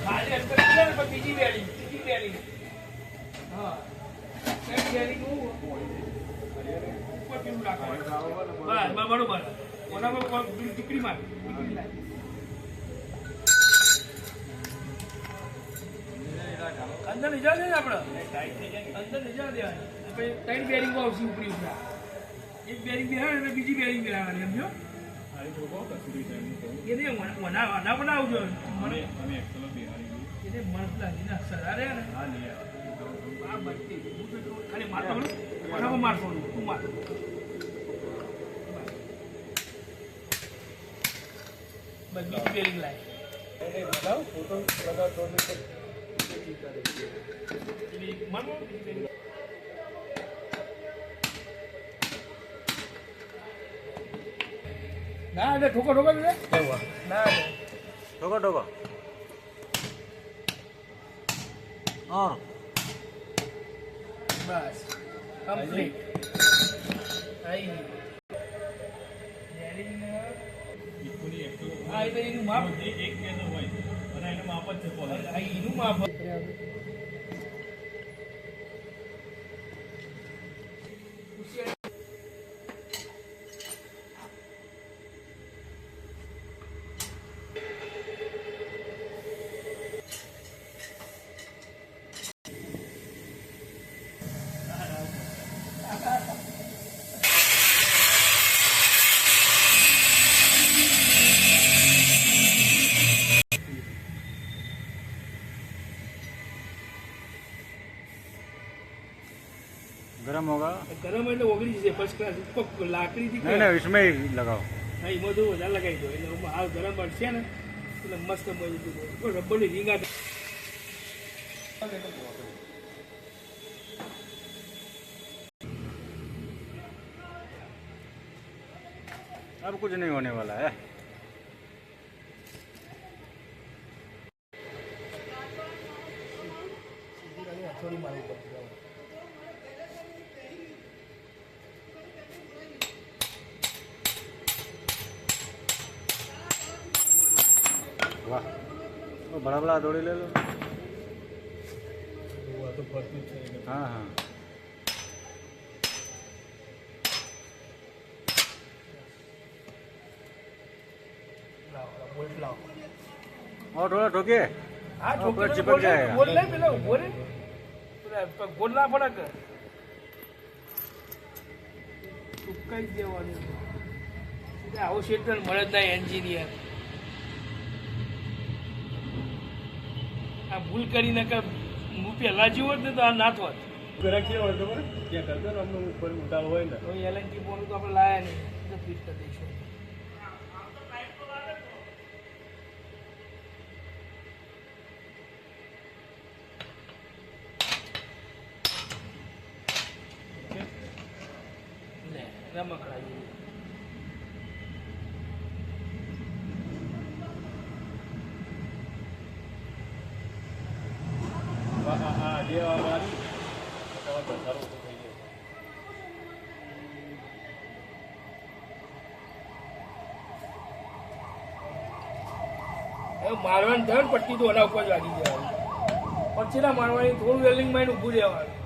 ખાલી અંતર છે ને પણ બીજી બેરી હા એક બેરી નું ઉપર પેલું રાખવાનું બસ બરોબર ઓનામાં ટીકડી માર અંદર લઈ જાવ ને આપણે અંદર લઈ જાવ દેવાની આપણે 3 બેરિંગો આવશે ઉપરી ઉપરા એક બેરિંગ બેહાડે એટલે બીજી બેરિંગ બેહાડવાની એમ જો એને વના બનાવજો મને એને મસ્ત લાગી ના સરારે ને આ બત્તી ખાલી મારતો વનામાં મારતો તું માર બસ બીજી બેરિંગ લાય એને બતાવ ફોટો લગાવ તો ના એટલે ઠોકો ઠોકો ના ઠોકો ઠોકો હા બસ કમ્પ્લીટ હા એટલે એનું માપ એક કેનો હોય અને એનું માપ જ છે એનું માપ गरम होगा गरम એટલે ઓગળી જશે ફર્સ્ટ ક્લાસ ઉપર લાકડી થી नहीं नहीं इसमें ही लगाओ હા એમાં તો વધારે લગાવી દો એટલે હાલ ગરમ પડશે ને એટલે મસ્ત મજબૂત રબરની રીંગ આ अब कुछ नहीं होने वाला है થોડી મારવી પડશે वाह तो बड़ा बड़ा दौड़ी ले लो તો ફરતું છે हाँ हाँ બોલ લાવ और थोड़ा ठोके હા ऊपर चिपक जाएगा બોલ નહીં પેલો બોલ બોલ ના પડે કે ચૂકાઈ દેવાનું આવો ક્ષેત્ર મળે જ નહીં એન્જિનિયર આ ભૂલ કરીને કે હું પહેલા જેવો જ તો આ ના થોત ઘરે કેવો હોય ખબર ત્યાં કરતો ને અમને ઉપર ઉતાર હોય ને તો એલએનજી ફોન તો આપણે લાયા નહીં તો ફિટ કરી દઈશું રમકડા જેવું હા જે વાળી સારું થઈ ગયું મારવાની ધન પટ્ટી તો એના ઉપર જ લાગી જવાની પછી ના મારવાની થોડું વેલ્ડિંગ માં ઊભું રહેવાનું